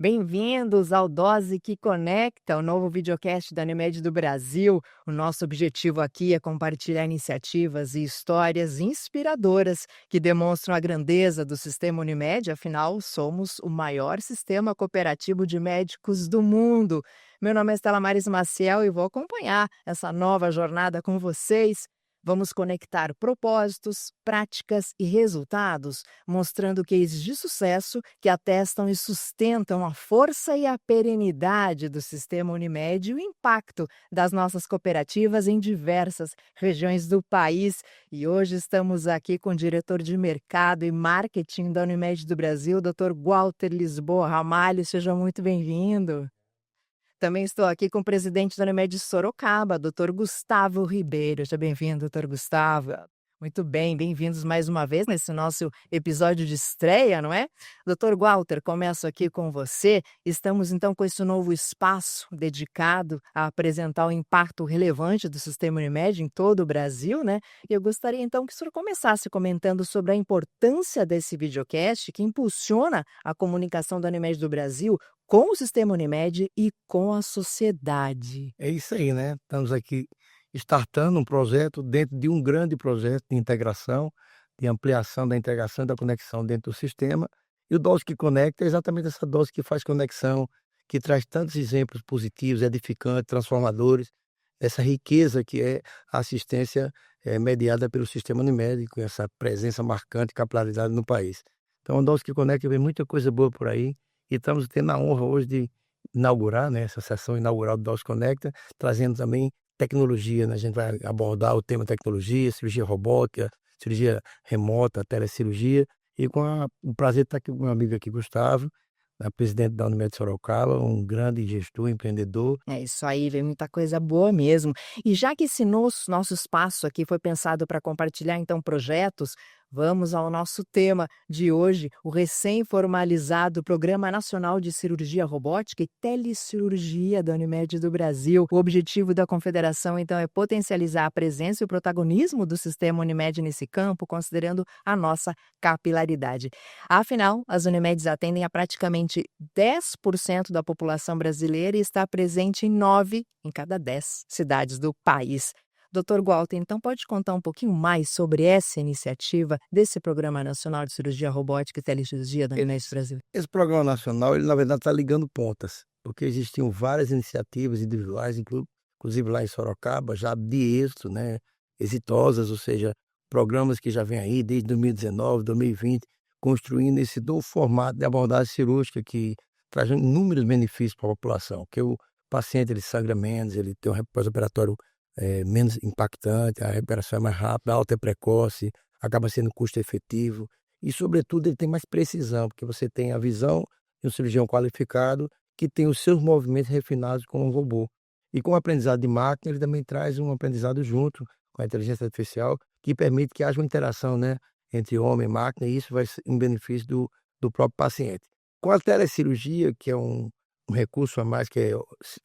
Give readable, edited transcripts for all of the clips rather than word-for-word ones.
Bem-vindos ao Dose que Conecta, o novo videocast da Unimed do Brasil. O nosso objetivo aqui é compartilhar iniciativas e histórias inspiradoras que demonstram a grandeza do sistema Unimed, afinal, somos o maior sistema cooperativo de médicos do mundo. Meu nome é Estela Maris Maciel e vou acompanhar essa nova jornada com vocês. Vamos conectar propósitos, práticas e resultados, mostrando cases de sucesso que atestam e sustentam a força e a perenidade do sistema Unimed e o impacto das nossas cooperativas em diversas regiões do país. E hoje estamos aqui com o diretor de Mercado e Marketing da Unimed do Brasil, Dr. Walter Lisboa Ramalho. Seja muito bem-vindo. Também estou aqui com o presidente da Unimed Sorocaba, Dr. Gustavo Ribeiro. Seja bem-vindo, Dr. Gustavo. Muito bem, bem-vindos mais uma vez nesse nosso episódio de estreia, não é? Dr. Walter, começo aqui com você. Estamos então com esse novo espaço dedicado a apresentar o impacto relevante do sistema Unimed em todo o Brasil, né? E eu gostaria então que o senhor começasse comentando sobre a importância desse videocast que impulsiona a comunicação da Unimed do Brasil com o sistema Unimed e com a sociedade. É isso aí, né? Estamos aqui startando um projeto dentro de um grande projeto de integração, de ampliação da integração e da conexão dentro do sistema. E o Dose que Conecta é exatamente essa dose que faz conexão, que traz tantos exemplos positivos, edificantes, transformadores, essa riqueza que é a assistência mediada pelo sistema Unimed, com essa presença marcante e capilaridade no país. Então, o Dose que Conecta vem muita coisa boa por aí e estamos tendo a honra hoje de inaugurar, né, essa sessão inaugural do Dose Conecta, trazendo também tecnologia, né? A gente vai abordar o tema tecnologia, cirurgia robótica, cirurgia remota, telecirurgia, e o prazer de estar aqui com o meu amigo aqui, Gustavo, né, presidente da Unimed Sorocaba, um grande gestor, empreendedor. É isso aí, vem muita coisa boa mesmo. E já que esse nosso espaço aqui foi pensado para compartilhar então projetos, vamos ao nosso tema de hoje, o recém-formalizado Programa Nacional de Cirurgia Robótica e Telecirurgia da Unimed do Brasil. O objetivo da confederação, então, é potencializar a presença e o protagonismo do sistema Unimed nesse campo, considerando a nossa capilaridade. Afinal, as Unimeds atendem a praticamente 10% da população brasileira e está presente em 9 em cada 10 cidades do país. Dr. Walter, então pode contar um pouquinho mais sobre essa iniciativa desse Programa Nacional de Cirurgia Robótica e Telecirurgia da Unimed Esse, Brasil? esse programa nacional, ele na verdade está ligando pontas, porque existiam várias iniciativas individuais, inclusive lá em Sorocaba, já de êxito, né, exitosas, ou seja, programas que já vêm aí desde 2019, 2020, construindo esse novo formato de abordagem cirúrgica que traz inúmeros benefícios para a população, que o paciente ele sangra menos, ele tem um pós-operatório menos impactante, a recuperação é mais rápida, a alta é precoce, acaba sendo custo efetivo e, sobretudo, ele tem mais precisão, porque você tem a visão de um cirurgião qualificado que tem os seus movimentos refinados com um robô. E com o aprendizado de máquina, ele também traz um aprendizado junto com a inteligência artificial que permite que haja uma interação, né, entre homem e máquina, e isso vai ser em benefício do próprio paciente. Com a telecirurgia, que é um recurso a mais, que é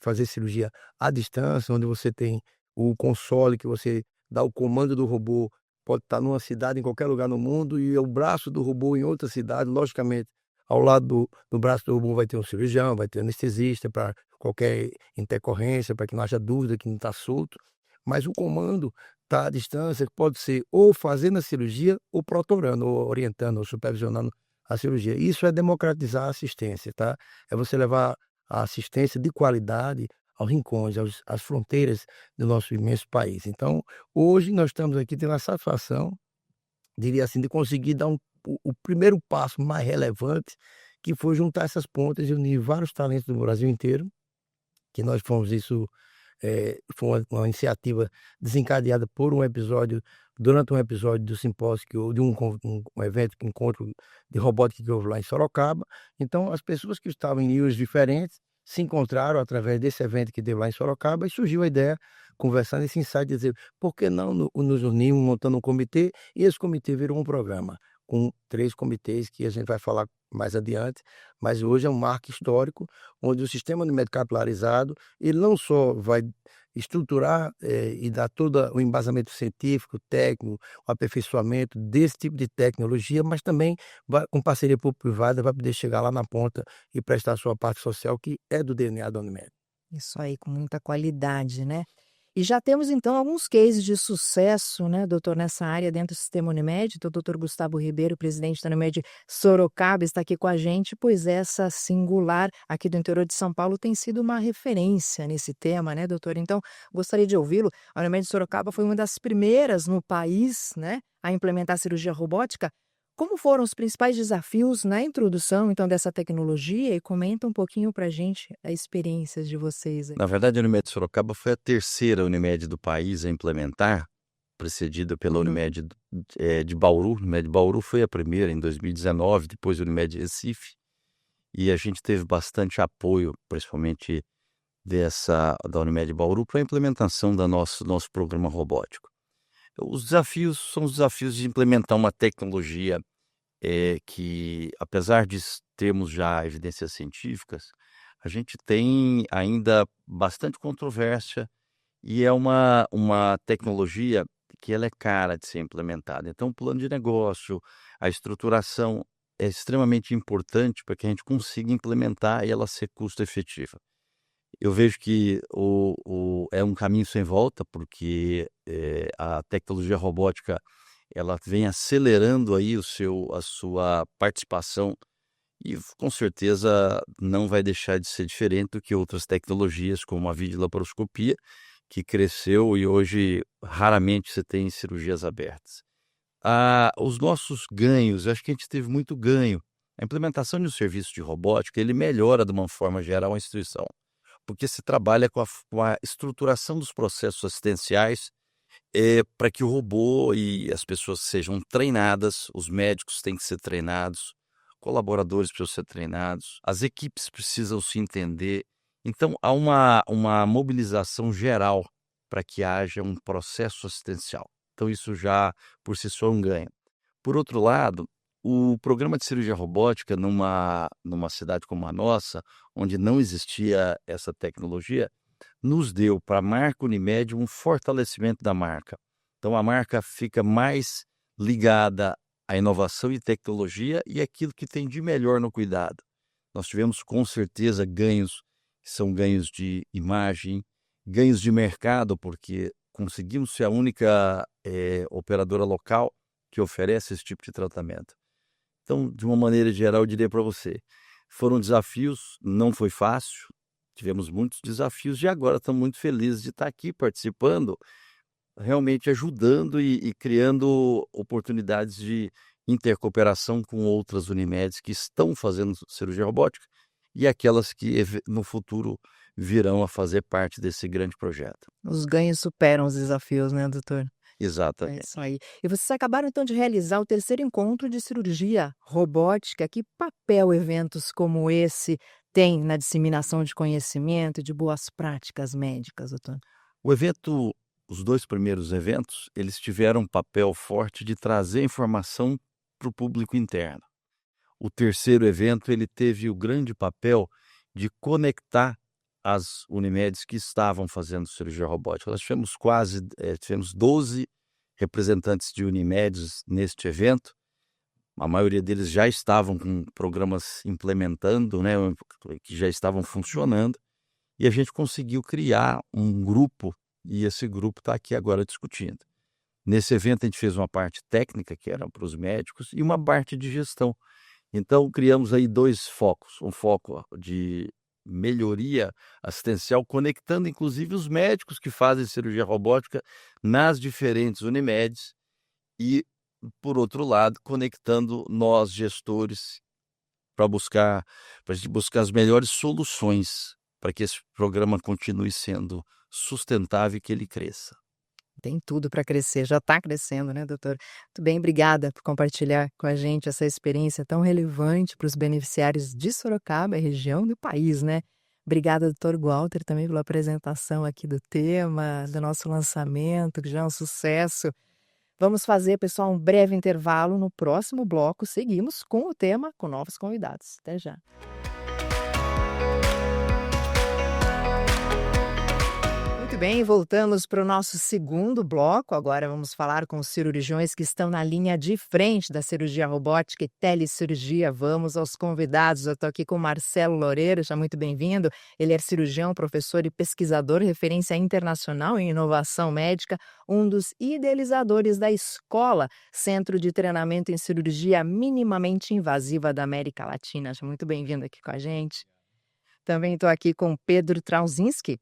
fazer cirurgia à distância, onde você tem o console que você dá o comando do robô, pode estar numa cidade, em qualquer lugar no mundo, e o braço do robô em outra cidade, logicamente, ao lado do braço do robô vai ter um cirurgião, vai ter anestesista para qualquer intercorrência, para que não haja dúvida que não está solto, mas o comando está à distância, pode ser ou fazendo a cirurgia, ou protorando, ou orientando, ou supervisionando a cirurgia. Isso é democratizar a assistência, tá? É você levar a assistência de qualidade aos rincões, às fronteiras do nosso imenso país. Então, hoje nós estamos aqui tendo a satisfação, diria assim, de conseguir dar o primeiro passo mais relevante, que foi juntar essas pontas e unir vários talentos do Brasil inteiro, que nós fomos isso, foi uma iniciativa desencadeada por um episódio, durante um episódio do simpósio, de um evento, encontro de robótica que houve lá em Sorocaba. Então, as pessoas que estavam em níveis diferentes se encontraram através desse evento que teve lá em Sorocaba e surgiu a ideia, conversando esse insight, de dizer, por que não nos unirmos montando um comitê? E esse comitê virou um programa, com 3 comitês que a gente vai falar mais adiante, mas hoje é um marco histórico, onde o sistema de médico capilarizado, ele não só vai estruturar e dar todo o embasamento científico, técnico, o aperfeiçoamento desse tipo de tecnologia, mas também com parceria público-privada vai poder chegar lá na ponta e prestar a sua parte social, que é do DNA da Unimed. Isso aí, com muita qualidade, né? E já temos então alguns cases de sucesso, né, doutor, nessa área dentro do sistema Unimed. Então, o doutor Gustavo Ribeiro, presidente da Unimed Sorocaba, está aqui com a gente, pois essa singular aqui do interior de São Paulo tem sido uma referência nesse tema, né, doutor? Então, gostaria de ouvi-lo. A Unimed Sorocaba foi uma das primeiras no país, né, a implementar a cirurgia robótica. Como foram os principais desafios na introdução, então, dessa tecnologia? E comenta um pouquinho para a gente as experiências de vocês aí. Na verdade, a Unimed Sorocaba foi a terceira Unimed do país a implementar, precedida pela Uhum. Unimed de Bauru. A Unimed Bauru foi a primeira em 2019, depois a Unimed Recife, e a gente teve bastante apoio, principalmente da Unimed Bauru, para a implementação do nosso programa robótico. Os desafios são os desafios de implementar uma tecnologia que, apesar de termos já evidências científicas, a gente tem ainda bastante controvérsia e é uma tecnologia que ela é cara de ser implementada. Então, o plano de negócio, a estruturação é extremamente importante para que a gente consiga implementar e ela ser custo efetiva. Eu vejo que é um caminho sem volta, porque a tecnologia robótica ela vem acelerando aí a sua participação e com certeza não vai deixar de ser diferente do que outras tecnologias, como a videolaparoscopia, que cresceu e hoje raramente você tem cirurgias abertas. Os nossos ganhos, eu acho que a gente teve muito ganho. A implementação de um serviço de robótica, ele melhora de uma forma geral a instituição, porque se trabalha com a estruturação dos processos assistenciais para que o robô e as pessoas sejam treinadas, os médicos têm que ser treinados, colaboradores precisam ser treinados, as equipes precisam se entender. Então, há uma mobilização geral para que haja um processo assistencial. Então, isso já, por si só, é um ganho. Por outro lado, o programa de cirurgia robótica numa cidade como a nossa, onde não existia essa tecnologia, nos deu para a marca Unimed um fortalecimento da marca. Então, a marca fica mais ligada à inovação e tecnologia e aquilo que tem de melhor no cuidado. Nós tivemos, com certeza, ganhos, que são ganhos de imagem, ganhos de mercado, porque conseguimos ser a única operadora local que oferece esse tipo de tratamento. Então, de uma maneira geral, eu diria para você, foram desafios, não foi fácil, tivemos muitos desafios e agora estamos muito felizes de estar aqui participando, realmente ajudando e criando oportunidades de intercooperação com outras Unimeds que estão fazendo cirurgia robótica e aquelas que no futuro virão a fazer parte desse grande projeto. Os ganhos superam os desafios, né, doutor? É Exatamente. isso aí. E vocês acabaram então de realizar o terceiro encontro de cirurgia robótica. Que papel eventos como esse têm na disseminação de conhecimento e de boas práticas médicas, doutor? Os dois primeiros eventos, eles tiveram um papel forte de trazer informação para o público interno. O terceiro evento, ele teve o grande papel de conectar as Unimedes que estavam fazendo cirurgia robótica. Nós tivemos 12 representantes de Unimedes neste evento. A maioria deles já estavam com programas implementando, né, que já estavam funcionando. E a gente conseguiu criar um grupo, e esse grupo está aqui agora discutindo. Nesse evento a gente fez uma parte técnica, que era para os médicos, e uma parte de gestão. Então criamos aí dois focos, um foco de melhoria assistencial, conectando inclusive os médicos que fazem cirurgia robótica nas diferentes Unimedes e, por outro lado, conectando nós, gestores, para a gente buscar as melhores soluções para que esse programa continue sendo sustentável e que ele cresça. Tem tudo para crescer, já está crescendo, né, doutor? Muito bem, obrigada por compartilhar com a gente essa experiência tão relevante para os beneficiários de Sorocaba e região do país, né? Obrigada, doutor Walter, também pela apresentação aqui do tema, do nosso lançamento, que já é um sucesso. Vamos fazer, pessoal, um breve intervalo. No próximo bloco, seguimos com o tema, com novos convidados. Até já. Muito Muito bem, voltamos para o nosso segundo bloco. Agora vamos falar com os cirurgiões que estão na linha de frente da cirurgia robótica e telecirurgia. Vamos aos convidados. Eu estou aqui com o Marcelo Loureiro, já muito bem-vindo. Ele é cirurgião, professor e pesquisador, referência internacional em inovação médica, um dos idealizadores da Escola, Centro de Treinamento em Cirurgia Minimamente Invasiva da América Latina. Já muito bem-vindo aqui com a gente. Também estou aqui com o Pedro Trauzinski.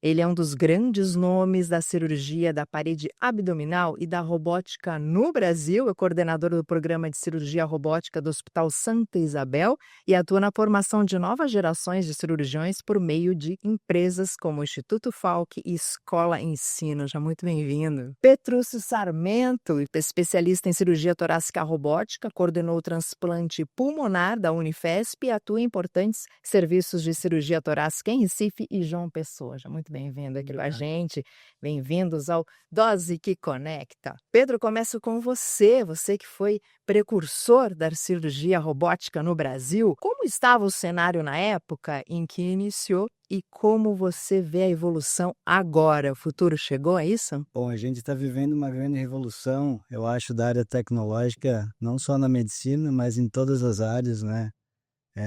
Ele é um dos grandes nomes da cirurgia da parede abdominal e da robótica no Brasil. É coordenador do programa de cirurgia robótica do Hospital Santa Isabel e atua na formação de novas gerações de cirurgiões por meio de empresas como o Instituto Falck e Escola Ensino. Já muito bem-vindo. Petrúcio Sarmento, especialista em cirurgia torácica robótica, coordenou o transplante pulmonar da Unifesp e atua em importantes serviços de cirurgia torácica em Recife e João Pessoa. Já muito bem-vindo aqui com a gente. Bem-vindos ao Dose que Conecta. Pedro, começo com você que foi precursor da cirurgia robótica no Brasil. Como estava o cenário na época em que iniciou e como você vê a evolução agora? O futuro chegou, é isso? Bom, a gente está vivendo uma grande revolução, eu acho, da área tecnológica, não só na medicina, mas em todas as áreas, né?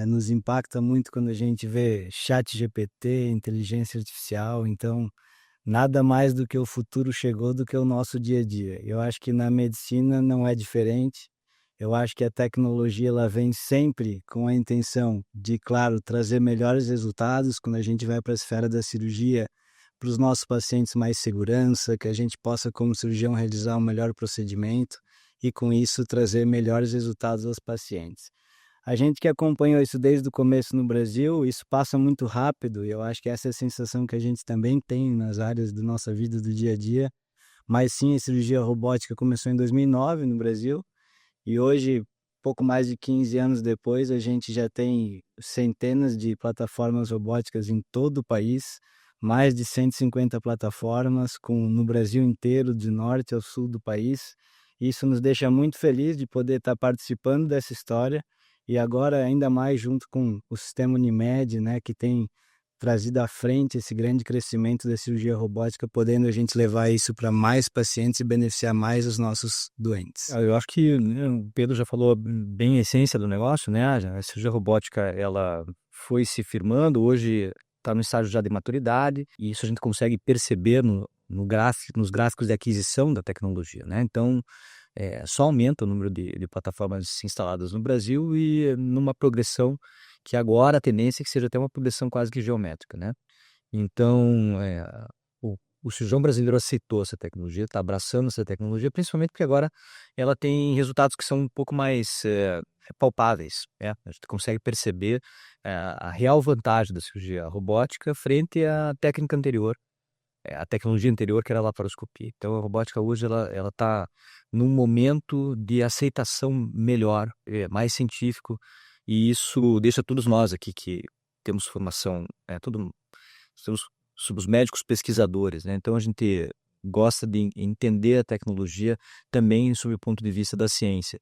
Nos impacta muito quando a gente vê chat GPT, inteligência artificial, então nada mais do que o futuro chegou do que o nosso dia a dia. Eu acho que na medicina não é diferente, eu acho que a tecnologia ela vem sempre com a intenção de, claro, trazer melhores resultados quando a gente vai para a esfera da cirurgia, para os nossos pacientes mais segurança, que a gente possa como cirurgião realizar um melhor procedimento e com isso trazer melhores resultados aos pacientes. A gente que acompanhou isso desde o começo no Brasil, isso passa muito rápido e eu acho que essa é a sensação que a gente também tem nas áreas da nossa vida do dia a dia. Mas sim, a cirurgia robótica começou em 2009 no Brasil e hoje, pouco mais de 15 anos depois, a gente já tem centenas de plataformas robóticas em todo o país, mais de 150 plataformas no Brasil inteiro, de norte ao sul do país. Isso nos deixa muito feliz de poder estar participando dessa história. E agora, ainda mais junto com o sistema Unimed, né, que tem trazido à frente esse grande crescimento da cirurgia robótica, podendo a gente levar isso para mais pacientes e beneficiar mais os nossos doentes. Eu acho que, né, o Pedro já falou bem a essência do negócio, né? A cirurgia robótica, ela foi se firmando, hoje está no estágio já de maturidade, e isso a gente consegue perceber nos gráficos de aquisição da tecnologia, né? Então, só aumenta o número de plataformas instaladas no Brasil e numa progressão que agora a tendência é que seja até uma progressão quase que geométrica, né? Então, o cirurgião brasileiro aceitou essa tecnologia, está abraçando essa tecnologia, principalmente porque agora ela tem resultados que são um pouco mais palpáveis, né? A gente consegue perceber a real vantagem da cirurgia robótica frente à técnica anterior, a tecnologia anterior, que era a laparoscopia. Então, a robótica hoje ela está num momento de aceitação melhor, mais científico, e isso deixa todos nós aqui que temos formação, somos médicos pesquisadores, né? Então, a gente gosta de entender a tecnologia também sob o ponto de vista da ciência.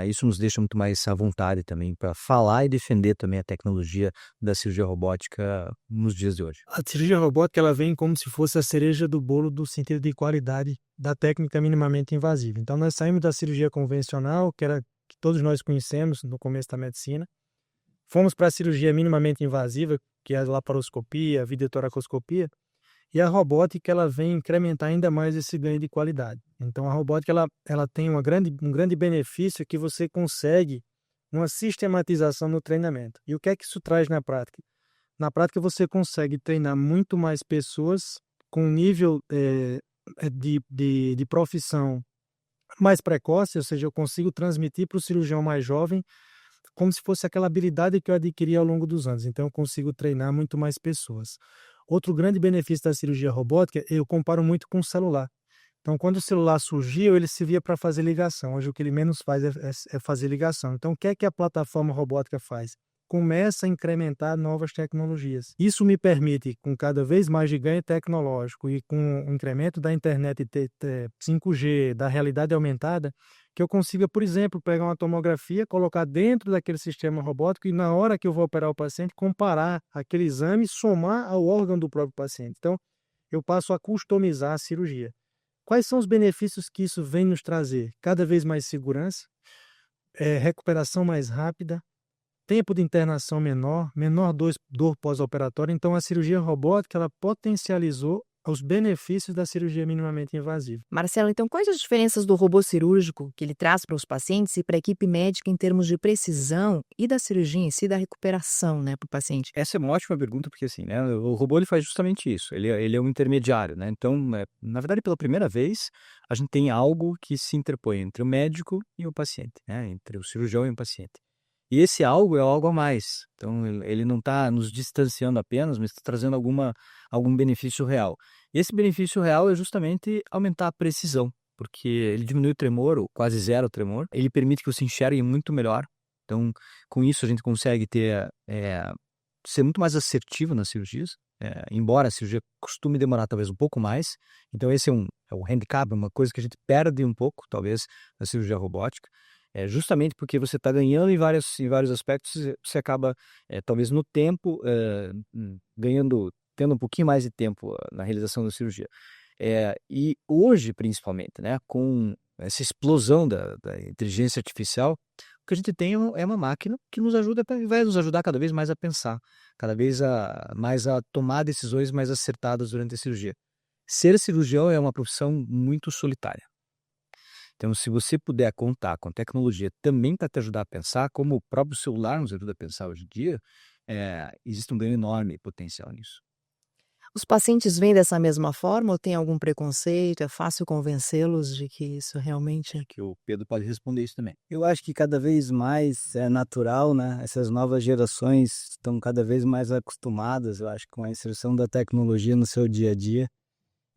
Isso nos deixa muito mais à vontade também para falar e defender também a tecnologia da cirurgia robótica nos dias de hoje. A cirurgia robótica ela vem como se fosse a cereja do bolo do sentido de qualidade da técnica minimamente invasiva. Então nós saímos da cirurgia convencional, que todos nós conhecemos no começo da medicina, fomos para a cirurgia minimamente invasiva, que é a laparoscopia, a videotoracoscopia, e a robótica ela vem incrementar ainda mais esse ganho de qualidade. Então a robótica ela tem um grande benefício que você consegue uma sistematização no treinamento. E o que é que isso traz na prática? Na prática você consegue treinar muito mais pessoas com um nível de profissão mais precoce, ou seja, eu consigo transmitir para o cirurgião mais jovem como se fosse aquela habilidade que eu adquiri ao longo dos anos. Então eu consigo treinar muito mais pessoas. Outro grande benefício da cirurgia robótica, eu comparo muito com o celular. Então, quando o celular surgiu, ele servia para fazer ligação. Hoje, o que ele menos faz é fazer ligação. Então, o que é que a plataforma robótica faz? Começa a incrementar novas tecnologias. Isso me permite, com cada vez mais de ganho tecnológico e com o incremento da internet 5G, da realidade aumentada, que eu consiga, por exemplo, pegar uma tomografia, colocar dentro daquele sistema robótico e na hora que eu vou operar o paciente, comparar aquele exame e somar ao órgão do próprio paciente. Então, eu passo a customizar a cirurgia. Quais são os benefícios que isso vem nos trazer? Cada vez mais segurança, recuperação mais rápida, tempo de internação menor, menor dor pós-operatória. Então, a cirurgia robótica ela potencializou os benefícios da cirurgia minimamente invasiva. Marcelo, então quais as diferenças do robô cirúrgico que ele traz para os pacientes e para a equipe médica em termos de precisão e da cirurgia em si, da recuperação, né, para o paciente? Essa é uma ótima pergunta, porque assim, né, o robô ele faz justamente isso, ele é um intermediário, né? Então, na verdade, pela primeira vez, a gente tem algo que se interpõe entre o médico e o paciente, né? Entre o cirurgião e o paciente. E esse algo é algo a mais. Então, ele não está nos distanciando apenas, mas está trazendo algum benefício real. E esse benefício real é justamente aumentar a precisão, porque ele diminui o tremor, ou quase zero o tremor. Ele permite que você enxergue muito melhor. Então, com isso, a gente consegue ser muito mais assertivo nas cirurgias, embora a cirurgia costume demorar talvez um pouco mais. Então, esse é um handicap, uma coisa que a gente perde um pouco, talvez, na cirurgia robótica. Justamente porque você está ganhando em vários aspectos, você acaba, talvez no tempo, tendo um pouquinho mais de tempo na realização da cirurgia. E hoje, principalmente, né, com essa explosão da inteligência artificial, o que a gente tem é uma máquina que vai nos ajudar cada vez mais a pensar, cada vez mais a tomar decisões mais acertadas durante a cirurgia. Ser cirurgião é uma profissão muito solitária. Então, se você puder contar com tecnologia também para te ajudar a pensar, como o próprio celular nos ajuda a pensar hoje em dia, existe um enorme potencial nisso. Os pacientes veem dessa mesma forma ou tem algum preconceito? É fácil convencê-los de que isso realmente Que o Pedro pode responder isso também. Eu acho que cada vez mais é natural, né? Essas novas gerações estão cada vez mais acostumadas, eu acho, com a inserção da tecnologia no seu dia a dia.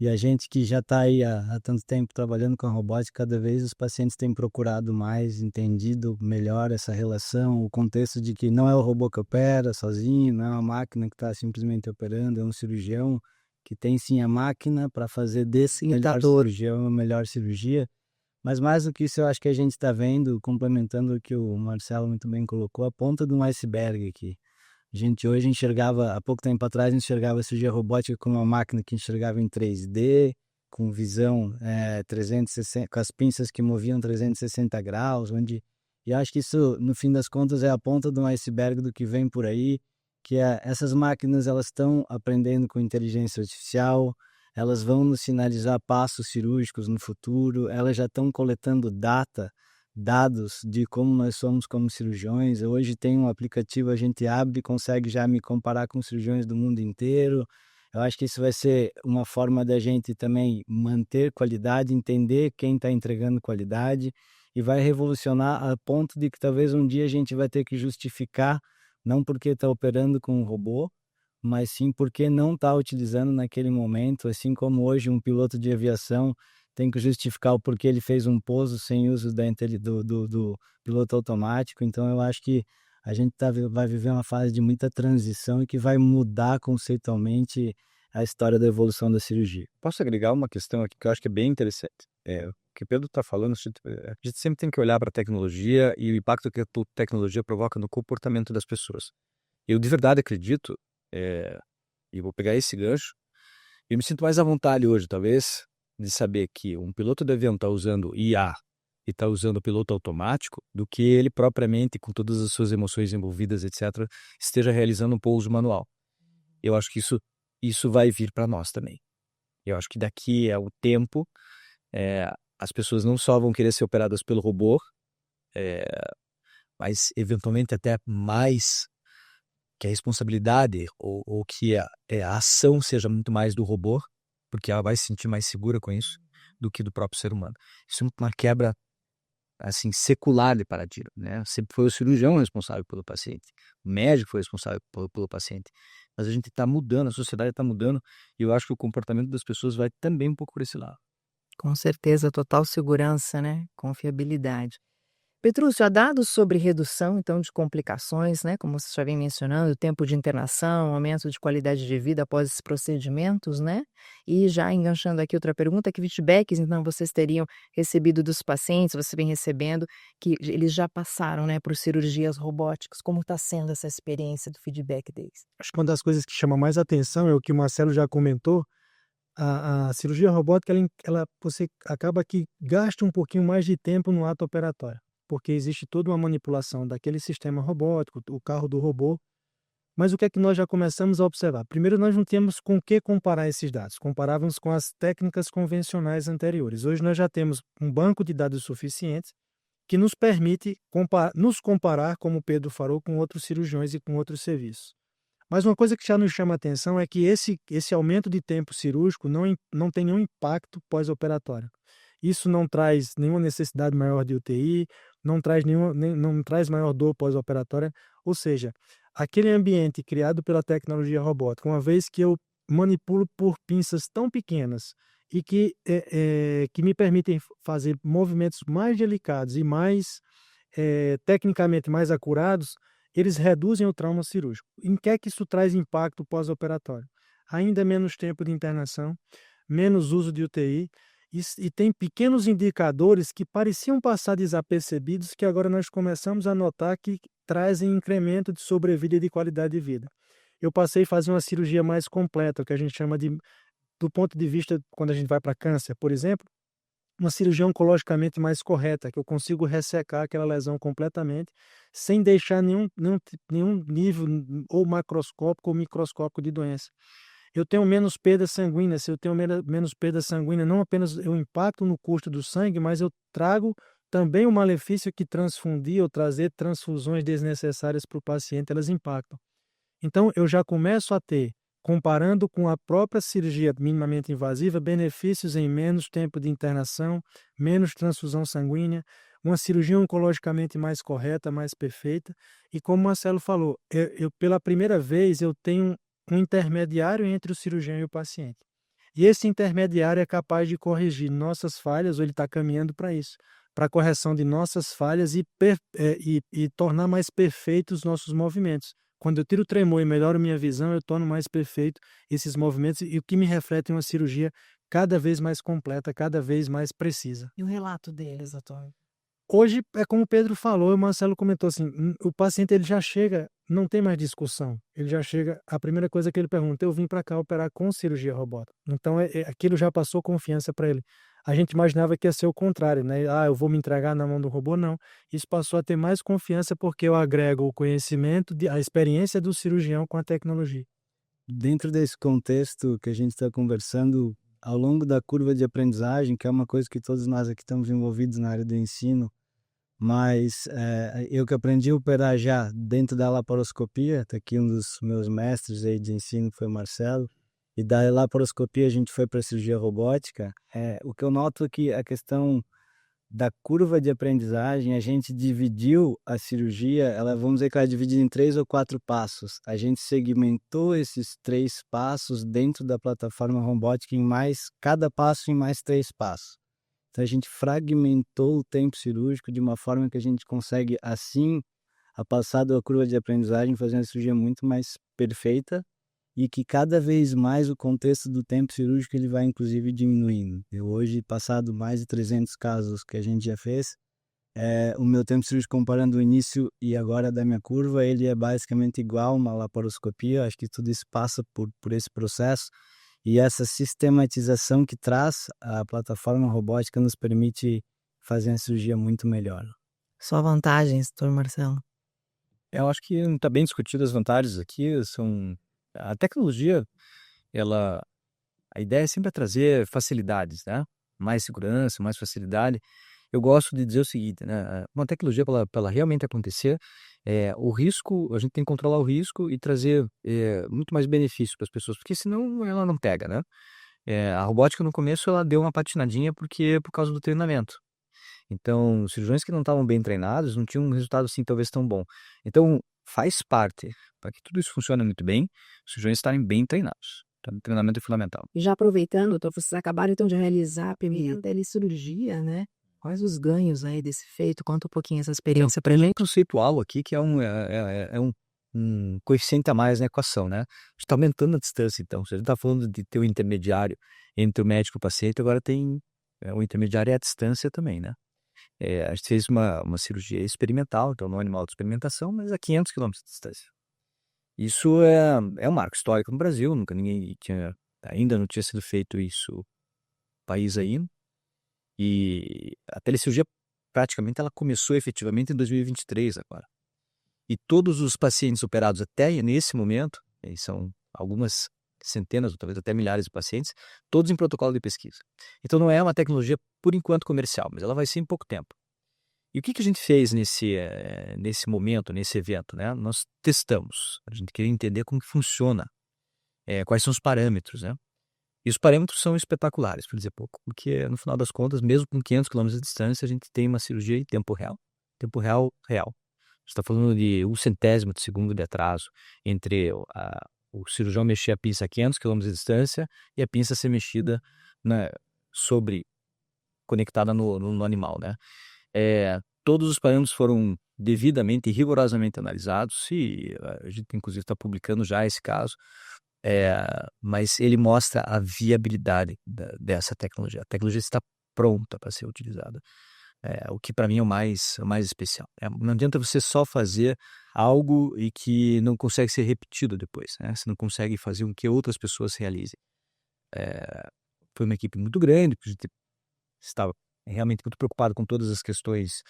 E a gente que já está aí há tanto tempo trabalhando com a robótica, cada vez os pacientes têm procurado mais, entendido melhor essa relação, o contexto de que não é o robô que opera sozinho, não é uma máquina que está simplesmente operando, é um cirurgião que tem sim a máquina para fazer desse melhor cirurgião a melhor cirurgia. Mas mais do que isso, eu acho que a gente está vendo, complementando o que o Marcelo muito bem colocou, a ponta de um iceberg aqui. A gente hoje enxergava, há pouco tempo atrás, enxergava a cirurgia robótica como uma máquina que enxergava em 3D, com visão 360, com as pinças que moviam 360 graus, e acho que isso, no fim das contas, é a ponta de um iceberg do que vem por aí, que essas máquinas elas estão aprendendo com inteligência artificial, elas vão nos sinalizar passos cirúrgicos no futuro, elas já estão coletando dados de como nós somos como cirurgiões. Hoje tem um aplicativo, a gente abre e consegue já me comparar com cirurgiões do mundo inteiro. Eu acho que isso vai ser uma forma da gente também manter qualidade, entender quem está entregando qualidade, e vai revolucionar a ponto de que talvez um dia a gente vai ter que justificar, não porque está operando com um robô, mas sim porque não está utilizando naquele momento, assim como hoje um piloto de aviação tem que justificar o porquê ele fez um pouso sem uso do piloto automático. Então eu acho que a gente vai viver uma fase de muita transição e que vai mudar conceitualmente a história da evolução da cirurgia. Posso agregar uma questão aqui que eu acho que é bem interessante? O que o Pedro está falando, a gente sempre tem que olhar para a tecnologia e o impacto que a tecnologia provoca no comportamento das pessoas. Eu de verdade acredito, e vou pegar esse gancho, eu me sinto mais à vontade hoje, talvez, de saber que um piloto de avião está usando IA e está usando o piloto automático, do que ele propriamente, com todas as suas emoções envolvidas, etc., esteja realizando um pouso manual. Eu acho que isso vai vir para nós também. Eu acho que daqui a um tempo, as pessoas não só vão querer ser operadas pelo robô, mas eventualmente até mais que a responsabilidade ou que a ação seja muito mais do robô, porque ela vai se sentir mais segura com isso do que do próprio ser humano. Isso é uma quebra assim secular de paradigma, né? Sempre foi o cirurgião responsável pelo paciente, o médico foi responsável pelo paciente, mas a gente está mudando, a sociedade está mudando, e eu acho que o comportamento das pessoas vai também um pouco por esse lado. Com certeza, total segurança, né? Confiabilidade. Petrúcio, há dados sobre redução, então, de complicações, né? Como você já vem mencionando, tempo de internação, aumento de qualidade de vida após esses procedimentos, né? E já enganchando aqui outra pergunta, que feedbacks, então, vocês teriam recebido dos pacientes, você vem recebendo, que eles já passaram, né, por cirurgias robóticas. Como está sendo essa experiência do feedback deles? Acho que uma das coisas que chama mais atenção é o que o Marcelo já comentou, a cirurgia robótica, você acaba que gasta um pouquinho mais de tempo no ato operatório, porque existe toda uma manipulação daquele sistema robótico, o carro do robô. Mas o que é que nós já começamos a observar? Primeiro, nós não tínhamos com que comparar esses dados, comparávamos com as técnicas convencionais anteriores. Hoje nós já temos um banco de dados suficiente que nos permite nos comparar, como o Pedro falou, com outros cirurgiões e com outros serviços. Mas uma coisa que já nos chama a atenção é que esse aumento de tempo cirúrgico não tem nenhum impacto pós-operatório. Isso não traz nenhuma necessidade maior de UTI, não traz maior dor pós-operatória, ou seja, aquele ambiente criado pela tecnologia robótica, uma vez que eu manipulo por pinças tão pequenas e que me permitem fazer movimentos mais delicados e mais tecnicamente mais acurados, eles reduzem o trauma cirúrgico. Em que é que isso traz impacto pós-operatório? Ainda menos tempo de internação, menos uso de UTI, e tem pequenos indicadores que pareciam passar desapercebidos, que agora nós começamos a notar que trazem incremento de sobrevida e de qualidade de vida. Eu passei a fazer uma cirurgia mais completa, o que a gente chama de, do ponto de vista, quando a gente vai para câncer, por exemplo, uma cirurgia oncologicamente mais correta, que eu consigo ressecar aquela lesão completamente, sem deixar nenhum nível ou macroscópico ou microscópico de doença. Eu tenho menos perda sanguínea. Se eu tenho menos perda sanguínea, não apenas eu impacto no custo do sangue, mas eu trago também o malefício que transfundir ou trazer transfusões desnecessárias para o paciente, elas impactam. Então, eu já começo a ter, comparando com a própria cirurgia minimamente invasiva, benefícios em menos tempo de internação, menos transfusão sanguínea, uma cirurgia oncologicamente mais correta, mais perfeita. E como o Marcelo falou, pela primeira vez eu tenho um intermediário entre o cirurgião e o paciente. E esse intermediário é capaz de corrigir nossas falhas, ou ele está caminhando para isso, para a correção de nossas falhas e tornar mais perfeitos os nossos movimentos. Quando eu tiro o tremor e melhoro minha visão, eu torno mais perfeito esses movimentos, e o que me reflete uma cirurgia cada vez mais completa, cada vez mais precisa. E o relato deles, doutor? Hoje, é como o Pedro falou, o Marcelo comentou assim, o paciente ele já chega, não tem mais discussão, ele já chega, a primeira coisa que ele pergunta, eu vim para cá operar com cirurgia robótica. Então, aquilo já passou confiança para ele. A gente imaginava que ia ser o contrário, né? Eu vou me entregar na mão do robô, não. Isso passou a ter mais confiança porque eu agrego o conhecimento, a experiência do cirurgião com a tecnologia. Dentro desse contexto que a gente está conversando, ao longo da curva de aprendizagem, que é uma coisa que todos nós aqui estamos envolvidos na área do ensino, mas eu que aprendi a operar já dentro da laparoscopia, tá aqui um dos meus mestres aí de ensino foi o Marcelo, e da laparoscopia a gente foi para a cirurgia robótica. O que eu noto é que a questão da curva de aprendizagem, a gente dividiu a cirurgia, vamos dizer que ela é dividida em 3 ou 4 passos. A gente segmentou esses 3 passos dentro da plataforma robótica cada passo em mais 3 passos. Então a gente fragmentou o tempo cirúrgico de uma forma que a gente consegue, assim, a passar da curva de aprendizagem, fazer uma cirurgia muito mais perfeita, e que cada vez mais o contexto do tempo cirúrgico ele vai inclusive diminuindo. Eu hoje, passado mais de 300 casos que a gente já fez, o meu tempo cirúrgico comparando o início e agora da minha curva, ele é basicamente igual a uma laparoscopia. Acho que tudo isso passa por esse processo, e essa sistematização que traz a plataforma robótica nos permite fazer uma cirurgia muito melhor. Só vantagens, doutor Marcelo? Eu acho que está bem discutido as vantagens aqui. A tecnologia, a ideia é sempre trazer facilidades, né? Mais segurança, mais facilidade. Eu gosto de dizer o seguinte, né? Uma tecnologia, para ela realmente acontecer, o risco, a gente tem que controlar o risco e trazer muito mais benefício para as pessoas, porque senão ela não pega, né? A robótica no começo ela deu uma patinadinha por causa do treinamento. Então, os cirurgiões que não estavam bem treinados não tinham um resultado assim talvez tão bom. Então, faz parte, para que tudo isso funcione muito bem, os cirurgiões estarem bem treinados. Então, o treinamento é fundamental. E já aproveitando, doutor, vocês acabaram então de realizar a primeira telecirurgia, né? Quais os ganhos aí desse feito? Conta um pouquinho essa experiência para gente. Conceitual aqui, que é um coeficiente a mais na equação, né? A gente está aumentando a distância, então. Se a gente está falando de ter um intermediário entre o médico e o paciente, agora tem o intermediário é a distância também, né? A gente fez uma cirurgia experimental, então não animal de experimentação, mas a 500 km de distância. Isso é um marco histórico no Brasil, nunca ninguém tinha Ainda não tinha sido feito isso no país ainda. E a telecirurgia praticamente ela começou efetivamente em 2023 agora. E todos os pacientes operados até nesse momento, e são algumas centenas ou talvez até milhares de pacientes, todos em protocolo de pesquisa. Então não é uma tecnologia por enquanto comercial, mas ela vai ser em pouco tempo. E o que a gente fez nesse momento, nesse evento, né? Nós testamos, a gente queria entender como que funciona, quais são os parâmetros, né? E os parâmetros são espetaculares, por dizer pouco, porque no final das contas, mesmo com 500 quilômetros de distância, a gente tem uma cirurgia em tempo real. Tempo real, real. Você está falando de 1/100º de segundo de atraso entre o cirurgião mexer a pinça a 500 quilômetros de distância e a pinça ser mexida conectada no animal, né? Todos os parâmetros foram devidamente e rigorosamente analisados e a gente inclusive está publicando já esse caso, mas ele mostra a viabilidade dessa tecnologia. A tecnologia está pronta para ser utilizada. O que para mim é o mais especial. Não adianta você só fazer algo e que não consegue ser repetido depois, né? Você não consegue fazer com que outras pessoas realizem. Foi uma equipe muito grande, porque a gente estava realmente muito preocupado com todas as questões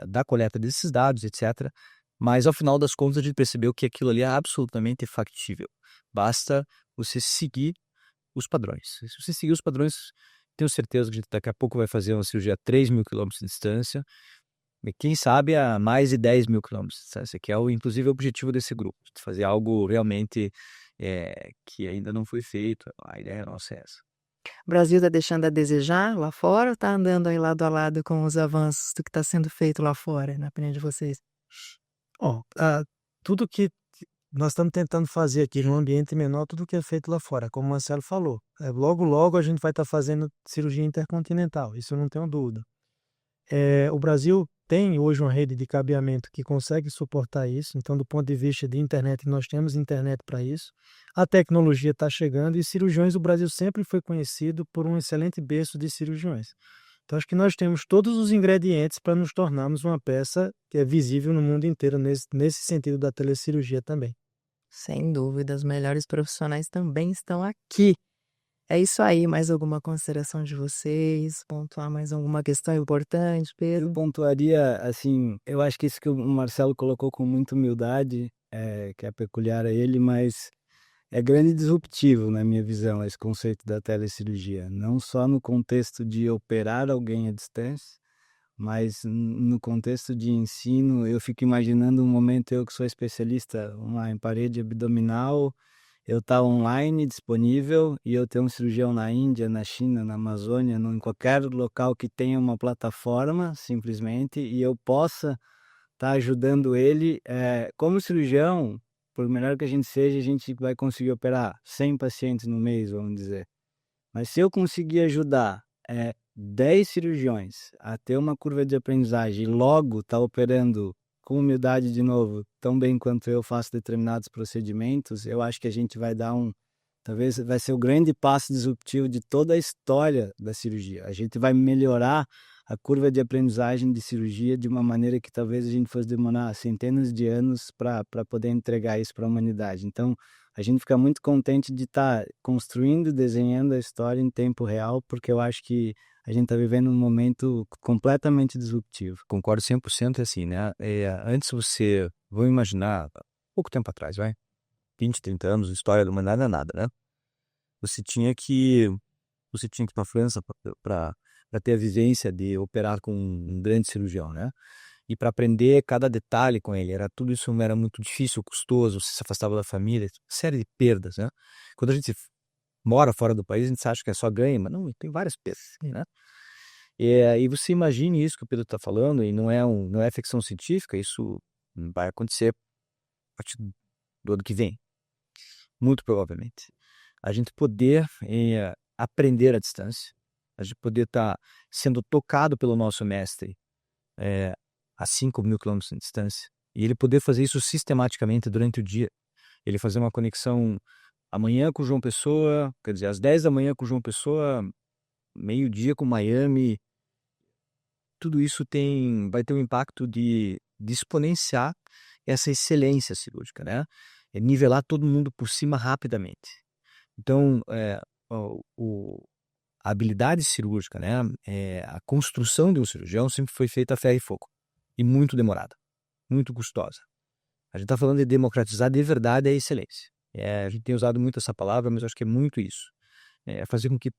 da coleta desses dados, etc. Mas ao final das contas a gente percebeu que aquilo ali é absolutamente factível. Basta você seguir os padrões. Se você seguir os padrões, tenho certeza que a gente daqui a pouco vai fazer uma cirurgia a 3.000 quilômetros de distância, e quem sabe a mais de 10.000 quilômetros de distância, que é inclusive o objetivo desse grupo, de fazer algo realmente que ainda não foi feito. A ideia nossa é essa. O Brasil está deixando a desejar lá fora ou está andando aí lado a lado com os avanços do que está sendo feito lá fora, na opinião de vocês? Tudo que nós estamos tentando fazer aqui num ambiente menor, tudo que é feito lá fora, como o Marcelo falou. Logo, logo a gente vai estar fazendo cirurgia intercontinental, isso eu não tenho dúvida. O Brasil tem hoje uma rede de cabeamento que consegue suportar isso, então do ponto de vista de internet, nós temos internet para isso. A tecnologia está chegando e cirurgiões, o Brasil sempre foi conhecido por um excelente berço de cirurgiões. Então acho que nós temos todos os ingredientes para nos tornarmos uma peça que é visível no mundo inteiro nesse sentido da telecirurgia também. Sem dúvida, os melhores profissionais também estão aqui. É isso aí, mais alguma consideração de vocês? Pontuar mais alguma questão importante, Pedro? Eu pontuaria, assim, eu acho que isso que o Marcelo colocou com muita humildade, que é peculiar a ele, mas é grande e disruptivo, na minha visão, esse conceito da telecirurgia. Não só no contexto de operar alguém à distância, mas no contexto de ensino. Eu fico imaginando um momento, eu que sou especialista em parede abdominal, eu estar online, disponível, e eu ter um cirurgião na Índia, na China, na Amazônia, em qualquer local que tenha uma plataforma, simplesmente, e eu possa estar ajudando ele. Como cirurgião, por melhor que a gente vai conseguir operar 100 pacientes no mês, vamos dizer. Mas se eu conseguir ajudar 10 cirurgiões a ter uma curva de aprendizagem e logo estar operando com humildade de novo, tão bem quanto eu faço determinados procedimentos, eu acho que a gente vai dar talvez vai ser o grande passo disruptivo de toda a história da cirurgia. A gente vai melhorar a curva de aprendizagem de cirurgia de uma maneira que talvez a gente fosse demorar centenas de anos para poder entregar isso para a humanidade. Então, a gente fica muito contente de estar construindo, desenhando a história em tempo real, porque eu acho que a gente está vivendo um momento completamente disruptivo. Concordo 100% assim, né? Antes vamos imaginar, pouco tempo atrás, 20, 30 anos, história da humanidade não é nada, né? Você tinha que ir para a França para ter a vivência de operar com um grande cirurgião, né? E para aprender cada detalhe com ele, tudo isso era muito difícil, custoso, você se afastava da família, série de perdas, né? Quando a gente mora fora do país, a gente acha que é só ganho, mas não, tem várias perdas, né? E você imagine isso que o Pedro está falando, e não é ficção científica, isso vai acontecer a partir do ano que vem, muito provavelmente. A gente poder aprender à distância, a gente poder estar sendo tocado pelo nosso mestre a 5.000 quilômetros de distância, e ele poder fazer isso sistematicamente durante o dia. Ele fazer uma conexão amanhã com João Pessoa, quer dizer, às 10 da manhã com João Pessoa, meio-dia com Miami. Tudo isso vai ter um impacto de exponenciar essa excelência cirúrgica, né? Nivelar todo mundo por cima rapidamente. Então, a habilidade cirúrgica, né, a construção de um cirurgião sempre foi feita a ferro e fogo e muito demorada, muito custosa. A gente está falando de democratizar de verdade a excelência. A gente tem usado muito essa palavra, mas eu acho que é muito isso. Fazer com que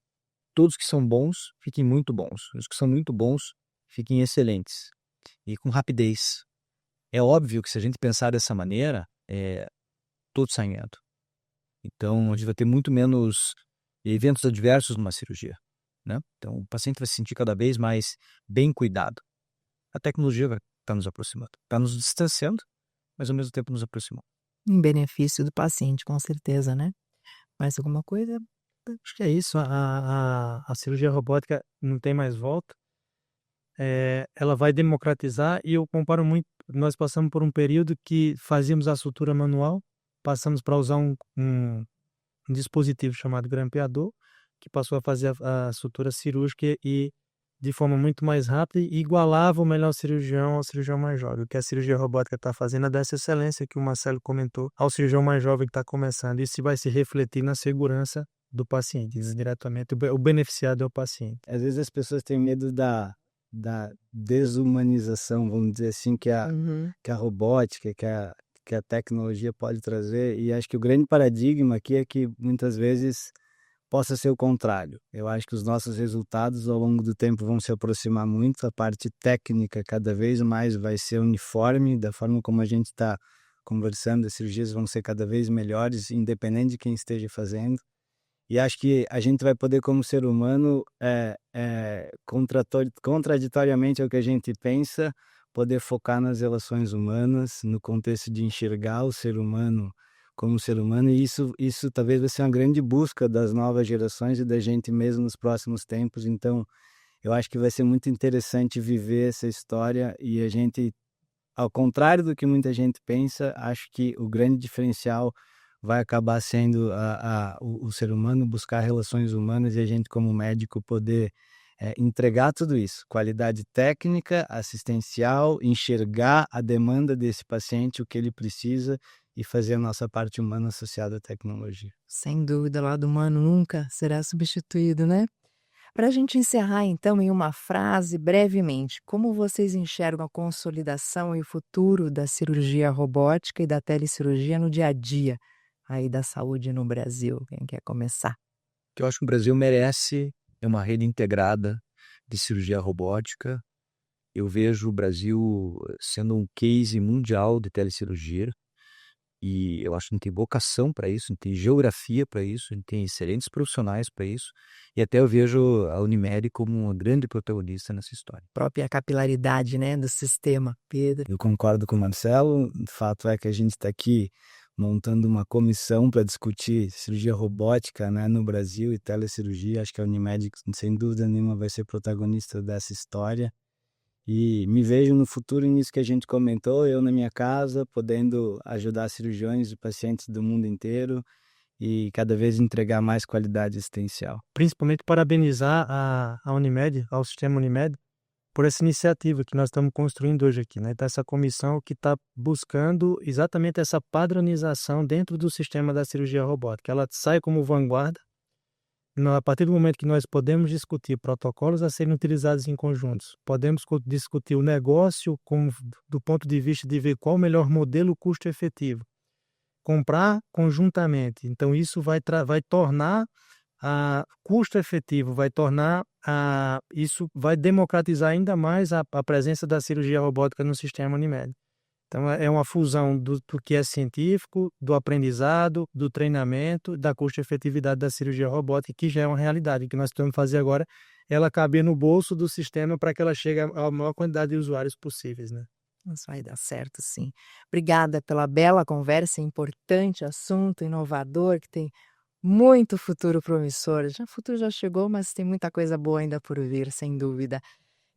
todos que são bons fiquem muito bons, os que são muito bons fiquem excelentes e com rapidez. É óbvio que se a gente pensar dessa maneira, todos saem ganhando. Então, a gente vai ter muito menos eventos adversos numa cirurgia, né? Então, o paciente vai se sentir cada vez mais bem cuidado. A tecnologia vai estar nos aproximando, está nos distanciando, mas ao mesmo tempo nos aproximando. Em benefício do paciente, com certeza, né? Mais alguma coisa? Acho que é isso. A cirurgia robótica não tem mais volta. Ela vai democratizar e eu comparo muito. Nós passamos por um período que fazíamos a sutura manual, passamos para usar um dispositivo chamado grampeador, que passou a fazer a sutura cirúrgica e de forma muito mais rápida e igualava o melhor cirurgião ao cirurgião mais jovem. O que a cirurgia robótica está fazendo é dessa excelência que o Marcelo comentou ao cirurgião mais jovem que está começando. Isso vai se refletir na segurança do paciente, diretamente o beneficiado é o paciente. Às vezes as pessoas têm medo da desumanização, vamos dizer assim, que a robótica, que a tecnologia pode trazer, e acho que o grande paradigma aqui é que muitas vezes possa ser o contrário. Eu acho que os nossos resultados ao longo do tempo vão se aproximar muito, a parte técnica cada vez mais vai ser uniforme, da forma como a gente está conversando, as cirurgias vão ser cada vez melhores, independente de quem esteja fazendo. E acho que a gente vai poder, como ser humano, contraditoriamente ao que a gente pensa, poder focar nas relações humanas, no contexto de enxergar o ser humano como ser humano, e isso talvez vai ser uma grande busca das novas gerações e da gente mesmo nos próximos tempos. Então, eu acho que vai ser muito interessante viver essa história e a gente, ao contrário do que muita gente pensa, acho que o grande diferencial vai acabar sendo o ser humano buscar relações humanas e a gente como médico poder entregar tudo isso, qualidade técnica, assistencial, enxergar a demanda desse paciente, o que ele precisa e fazer a nossa parte humana associada à tecnologia. Sem dúvida, o lado humano nunca será substituído, né? Para a gente encerrar, então, em uma frase, brevemente, como vocês enxergam a consolidação e o futuro da cirurgia robótica e da telecirurgia no dia a dia aí da saúde no Brasil? Quem quer começar? Eu acho que o Brasil merece uma rede integrada de cirurgia robótica. Eu vejo o Brasil sendo um case mundial de telecirurgia e eu acho que a gente tem vocação para isso, a gente tem geografia para isso, a gente tem excelentes profissionais para isso e até eu vejo a Unimed como uma grande protagonista nessa história. A própria capilaridade, né, do sistema, Pedro. Eu concordo com o Marcelo, o fato é que a gente está aqui montando uma comissão para discutir cirurgia robótica, né, no Brasil e telecirurgia. Acho que a Unimed, sem dúvida nenhuma, vai ser protagonista dessa história. E me vejo no futuro nisso que a gente comentou, eu na minha casa, podendo ajudar cirurgiões e pacientes do mundo inteiro e cada vez entregar mais qualidade assistencial. Principalmente parabenizar a Unimed, ao sistema Unimed, por essa iniciativa que nós estamos construindo hoje aqui, né? Então, essa comissão que está buscando exatamente essa padronização dentro do sistema da cirurgia robótica. Ela sai como vanguarda, a partir do momento que nós podemos discutir protocolos a serem utilizados em conjuntos, podemos discutir o negócio do ponto de vista de ver qual o melhor modelo custo-efetivo, comprar conjuntamente. Então, isso vai tornar custo efetivo, isso vai democratizar ainda mais a presença da cirurgia robótica no sistema Unimed. Então, é uma fusão do que é científico, do aprendizado, do treinamento, da custo-efetividade da cirurgia robótica, que já é uma realidade. O que nós temos que fazer agora é ela caber no bolso do sistema para que ela chegue à maior quantidade de usuários possíveis, né? Isso vai dar certo, sim. Obrigada pela bela conversa, importante assunto, inovador, que tem muito futuro promissor. O futuro já chegou, mas tem muita coisa boa ainda por vir, sem dúvida.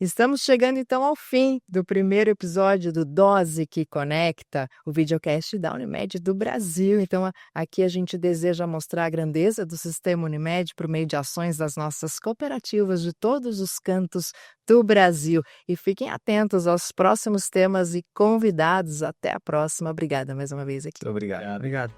Estamos chegando então ao fim do primeiro episódio do Dose que Conecta, o videocast da Unimed do Brasil. Então, aqui a gente deseja mostrar a grandeza do sistema Unimed por meio de ações das nossas cooperativas de todos os cantos do Brasil. E fiquem atentos aos próximos temas e convidados. Até a próxima. Obrigada mais uma vez aqui. Muito obrigado. Obrigado.